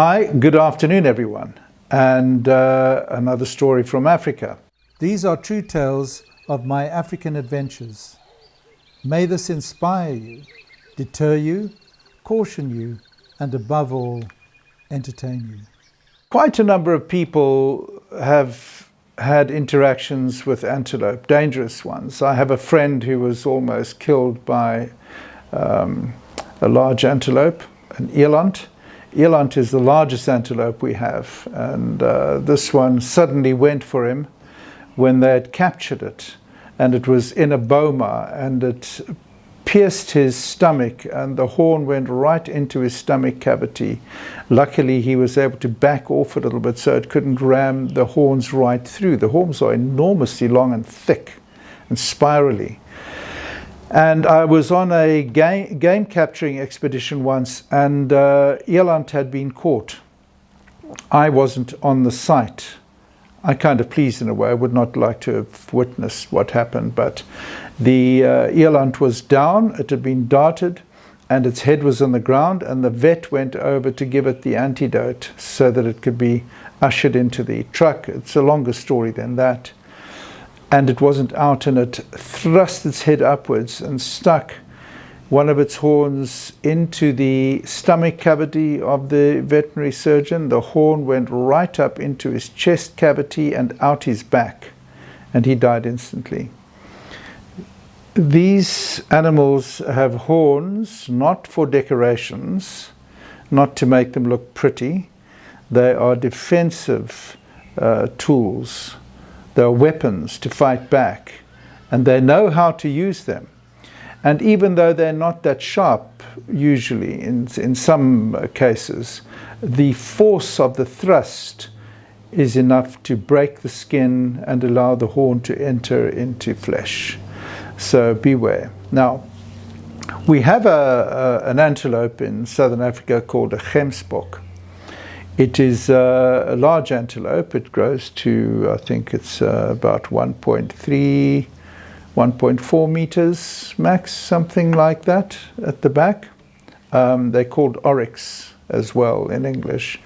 Hi, good afternoon everyone, and another story from Africa. These are true tales of my African adventures. May this inspire you, deter you, caution you, and above all, entertain you. Quite a number of people have had interactions with antelope, dangerous ones. I have a friend who was almost killed by a large antelope, an eland. Eland is the largest antelope we have, and this one suddenly went for him when they had captured it, and it was in a boma, and it pierced his stomach, and the horn went right into his stomach cavity. Luckily he was able to back off a little bit so it couldn't ram the horns right through. The horns are enormously long and thick and spirally. And I was on a game capturing expedition once, and eland had been caught. I wasn't on the site. I kind of pleased in a way. I would not like to have witnessed what happened, but the eland was down. It had been darted and its head was on the ground, and the vet went over to give it the antidote so that it could be ushered into the truck. It's a longer story than that. And it wasn't out, and it thrust its head upwards and stuck one of its horns into the stomach cavity of the veterinary surgeon. The horn went right up into his chest cavity and out his back, and he died instantly. These animals have horns not for decorations, not to make them look pretty. They are defensive tools. They are weapons to fight back, and they know how to use them. And even though they're not that sharp, usually, in some cases, the force of the thrust is enough to break the skin and allow the horn to enter into flesh. So beware. Now, we have an antelope in southern Africa called a gemsbok. It is a large antelope. It grows to, I think it's about 1.3, 1.4 meters max, something like that at the back. They're called oryx as well in English.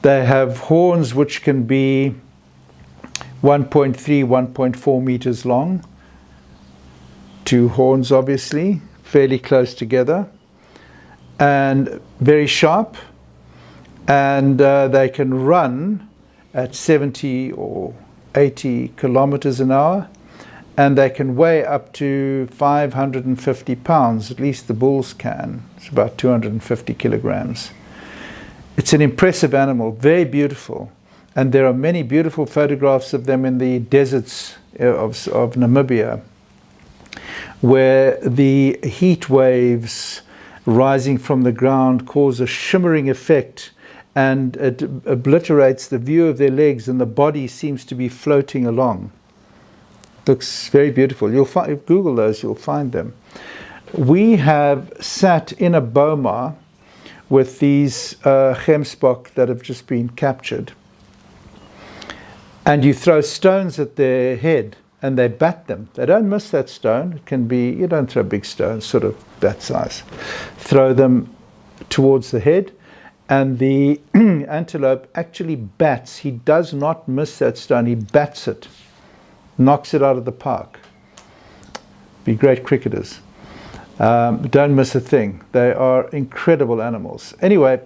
They have horns which can be 1.3, 1.4 meters long. Two horns, obviously, fairly close together, and very sharp. And they can run at 70 or 80 kilometers an hour, and they can weigh up to 550 pounds, at least the bulls can. It's about 250 kilograms. It's an impressive animal, very beautiful, and there are many beautiful photographs of them in the deserts of Namibia, where the heat waves rising from the ground cause a shimmering effect, and it obliterates the view of their legs, and the body seems to be floating along. Looks very beautiful. You'll find, if Google those, you'll find them. We have sat in a boma with these gemsbok that have just been captured, and you throw stones at their head and they bat them. They don't miss that stone. It can be, you don't throw big stones, sort of that size. Throw them towards the head, and the antelope actually bats. He does not miss that stone. He bats it, knocks it out of the park. Be great cricketers. Don't miss a thing. They are incredible animals. Anyway,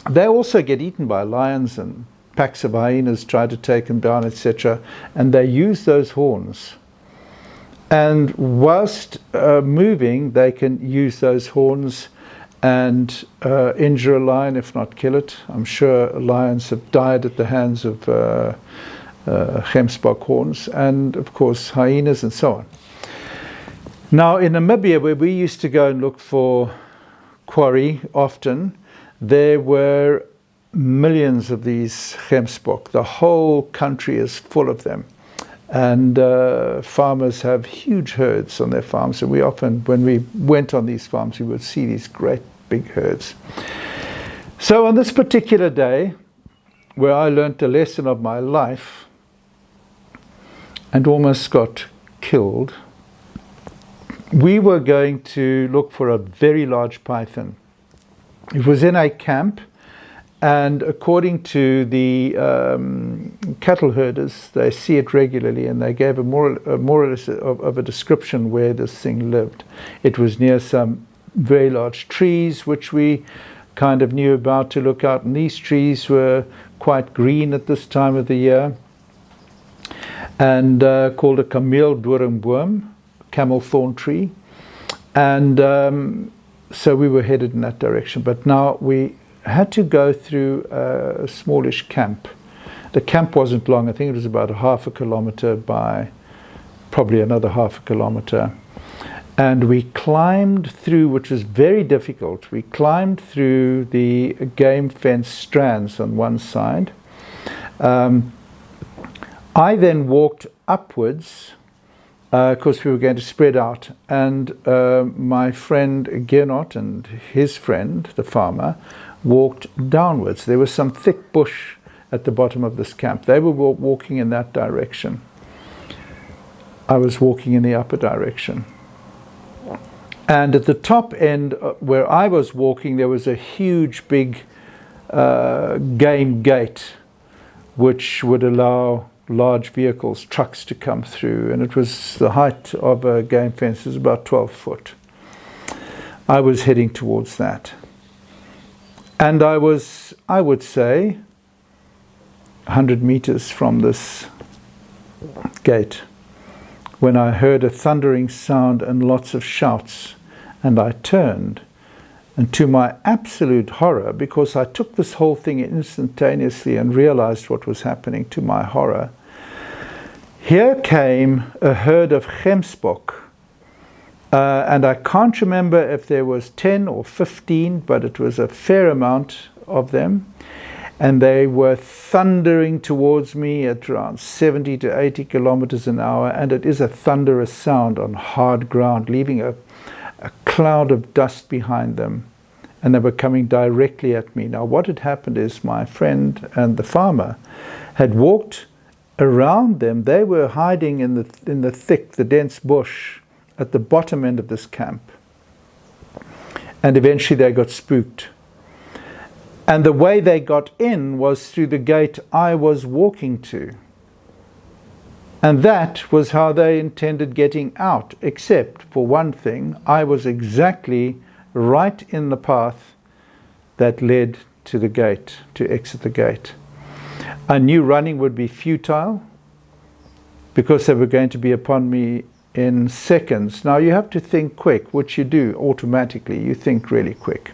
they also get eaten by lions, and packs of hyenas try to take them down, etc. And they use those horns. And whilst moving, they can use those horns and injure a lion, if not kill it. I'm sure lions have died at the hands of gemsbok horns, and of course hyenas and so on. Now in Namibia, where we used to go and look for quarry often, there were millions of these gemsbok. The whole country is full of them. And farmers have huge herds on their farms, and we often, when we went on these farms, we would see these great big herds. So on this particular day, where I learnt a lesson of my life and almost got killed, we were going to look for a very large python. It was in a camp, And according to the cattle herders, they see it regularly, and they gave a more or less of a description where this thing lived. It was near some very large trees, which we kind of knew about to look out, and these trees were quite green at this time of the year, and called a kameeldoringboom, camel thorn tree. And so we were headed in that direction. But now we had to go through a smallish camp. The camp wasn't long. I think it was about half a kilometer by probably another half a kilometer. And we climbed through, which was very difficult. We climbed through the game fence strands on one side. I then walked upwards, because we were going to spread out. And my friend Gernot and his friend, the farmer, walked downwards. There was some thick bush at the bottom of this camp. They were walking in that direction. I was walking in the upper direction. And at the top end, where I was walking, there was a huge, big game gate, which would allow large vehicles, trucks, to come through. And it was the height of a game fence, it was about 12 foot. I was heading towards that. And I was, I would say, 100 meters from this gate when I heard a thundering sound and lots of shouts. And I turned, and to my absolute horror, because I took this whole thing instantaneously and realized what was happening, to my horror, here came a herd of gemsbok. And I can't remember if there was 10 or 15, but it was a fair amount of them. And they were thundering towards me at around 70 to 80 kilometers an hour. And it is a thunderous sound on hard ground, leaving a cloud of dust behind them. And they were coming directly at me. Now, what had happened is my friend and the farmer had walked around them. They were hiding in the thick, the dense bush at the bottom end of this camp. And eventually they got spooked. And the way they got in was through the gate I was walking to. And that was how they intended getting out, except for one thing: I was exactly right in the path that led to the gate, to exit the gate. I knew running would be futile because they were going to be upon me in seconds. Now you have to think quick, which you do automatically. You think really quick.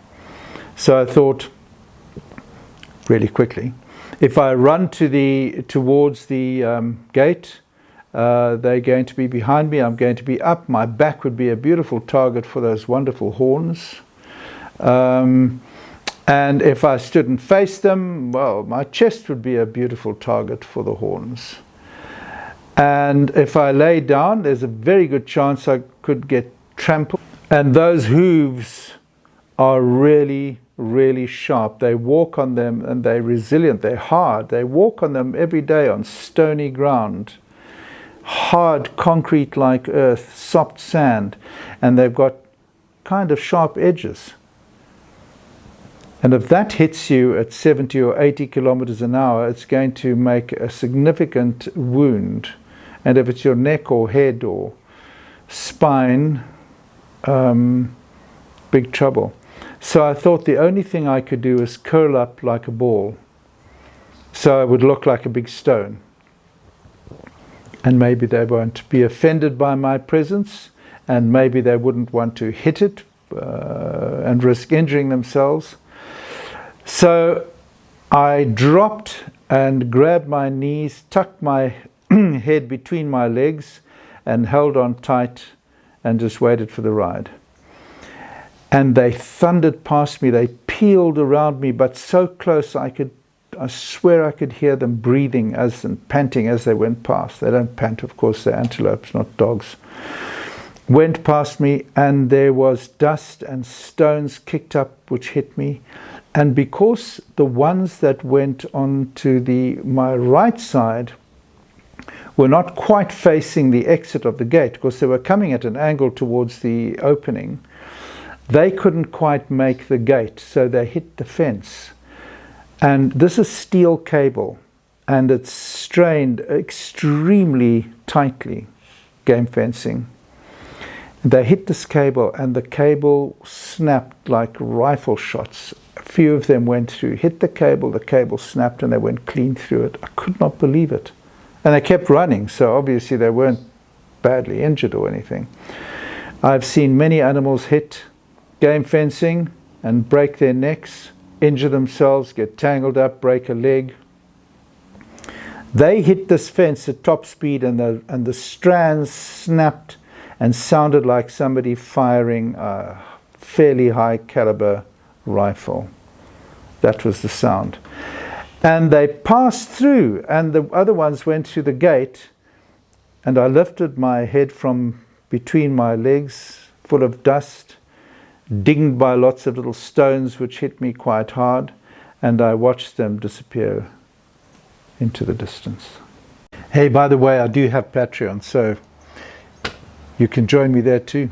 So I thought really quickly, if I run towards the gate, they're going to be behind me, I'm going to be up, my back would be a beautiful target for those wonderful horns. And if I stood and faced them, well, my chest would be a beautiful target for the horns. And if I lay down, there's a very good chance I could get trampled. And those hooves are really, really sharp. They walk on them and they're resilient, they're hard. They walk on them every day on stony ground, hard concrete like earth, soft sand, and they've got kind of sharp edges. And if that hits you at 70 or 80 kilometers an hour, it's going to make a significant wound. And if it's your neck or head or spine, big trouble. So I thought the only thing I could do is curl up like a ball, so I would look like a big stone. And maybe they won't be offended by my presence, and maybe they wouldn't want to hit it and risk injuring themselves. So I dropped and grabbed my knees, tucked my head between my legs, and held on tight and just waited for the ride. And they thundered past me, they peeled around me, but so close I swear I could hear them breathing and panting as they went past. They don't pant, of course, they're antelopes, not dogs. Went past me, and there was dust and stones kicked up which hit me. And because the ones that went on to my right side were not quite facing the exit of the gate, because they were coming at an angle towards the opening, they couldn't quite make the gate, so they hit the fence. And this is steel cable, and it's strained extremely tightly, game fencing. They hit this cable, and the cable snapped like rifle shots. A few of them went through, hit the cable snapped, and they went clean through it. I could not believe it. And they kept running, so obviously they weren't badly injured or anything. I've seen many animals hit game fencing and break their necks, injure themselves, get tangled up, break a leg. They hit this fence at top speed, and the strands snapped and sounded like somebody firing a fairly high caliber rifle. That was the sound. And they passed through, and the other ones went through the gate, and I lifted my head from between my legs, full of dust, dinged by lots of little stones which hit me quite hard, and I watched them disappear into the distance. Hey, by the way, I do have Patreon, so you can join me there too.